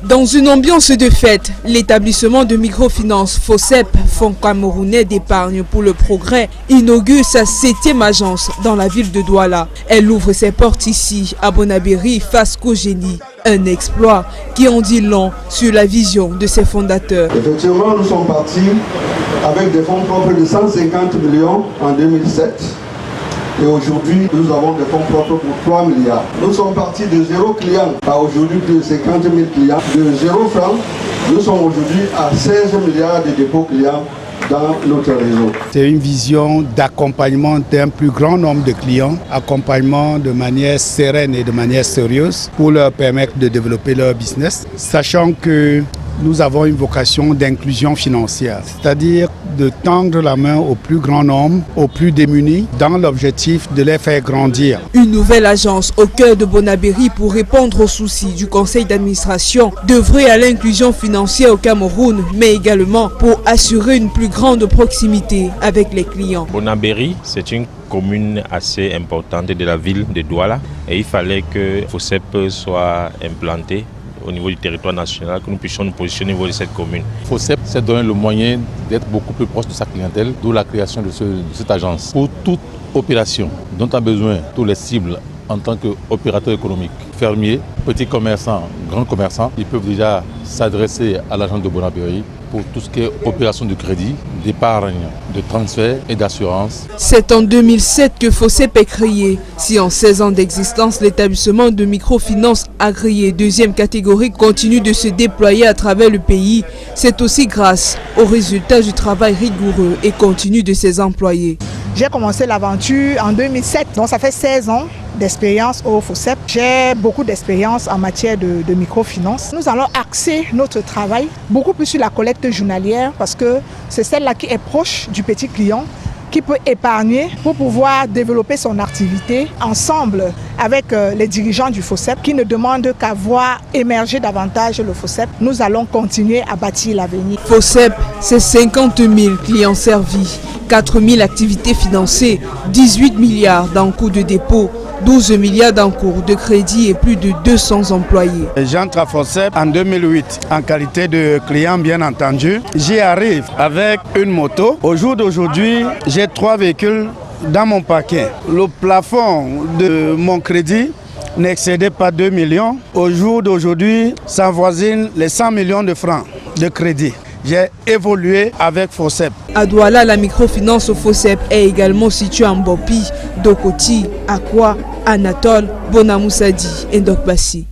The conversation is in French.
Dans une ambiance de fête, l'établissement de microfinance FOSEP, Fonds camerounais d'épargne pour le progrès, inaugure sa 7e agence dans la ville de Douala. Elle ouvre ses portes ici, à Bonabéry, face Kogeni. Un exploit qui en dit long sur la vision de ses fondateurs. Effectivement, nous sommes partis avec des fonds propres de 150 millions en 2007. Et aujourd'hui, nous avons des fonds propres pour 3 milliards. Nous sommes partis de 0 client à aujourd'hui plus de 50 000 clients. De 0 francs, nous sommes aujourd'hui à 16 milliards de dépôts clients dans notre réseau. C'est une vision d'accompagnement d'un plus grand nombre de clients, accompagnement de manière sereine et de manière sérieuse pour leur permettre de développer leur business, sachant que nous avons une vocation d'inclusion financière, c'est-à-dire de tendre la main au plus grand nombre, aux plus démunis, dans l'objectif de les faire grandir. Une nouvelle agence au cœur de Bonabéry pour répondre aux soucis du conseil d'administration, d'œuvrer à l'inclusion financière au Cameroun, mais également pour assurer une plus grande proximité avec les clients. Bonabéry, c'est une commune assez importante de la ville de Douala et il fallait que FOSEP soit implanté au niveau du territoire national, que nous puissions nous positionner au niveau de cette commune. FOSEP s'est donné le moyen d'être beaucoup plus proche de sa clientèle, d'où la création de cette agence. Pour toute opération dont a besoin tous les cibles en tant qu'opérateurs économiques, fermiers, petits commerçants, grands commerçants, ils peuvent déjà s'adresser à l'agence de Bonabéry pour tout ce qui est opération de crédit, d'épargne, de transfert et d'assurance. C'est en 2007 que FOSEP est créé. Si en 16 ans d'existence, l'établissement de microfinance agréé 2e catégorie continue de se déployer à travers le pays, c'est aussi grâce aux résultats du travail rigoureux et continu de ses employés. J'ai commencé l'aventure en 2007, donc ça fait 16 ans d'expérience au FOSEP. J'ai beaucoup d'expérience en matière de microfinance. Nous allons axer notre travail beaucoup plus sur la collecte journalière parce que c'est celle-là qui est proche du petit client, qui peut épargner pour pouvoir développer son activité ensemble avec les dirigeants du FOSEP qui ne demandent qu'à voir émerger davantage le FOSEP. Nous allons continuer à bâtir l'avenir. FOSEP, c'est 50 000 clients servis, 4 000 activités financées, 18 milliards d'encours de dépôt, 12 milliards d'encours de crédit et plus de 200 employés. J'entre à FOSEP en 2008 en qualité de client bien entendu. J'y arrive avec une moto. Au jour d'aujourd'hui, j'ai 3 véhicules dans mon paquet. Le plafond de mon crédit n'excédait pas 2 millions. Au jour d'aujourd'hui, ça avoisine les 100 millions de francs de crédit. J'ai évolué avec FOSEP. À Douala, la microfinance au FOSEP est également située en Bopi, Dokoti, Akwa, Anatole, Bonamoussadi et Ndokbassi.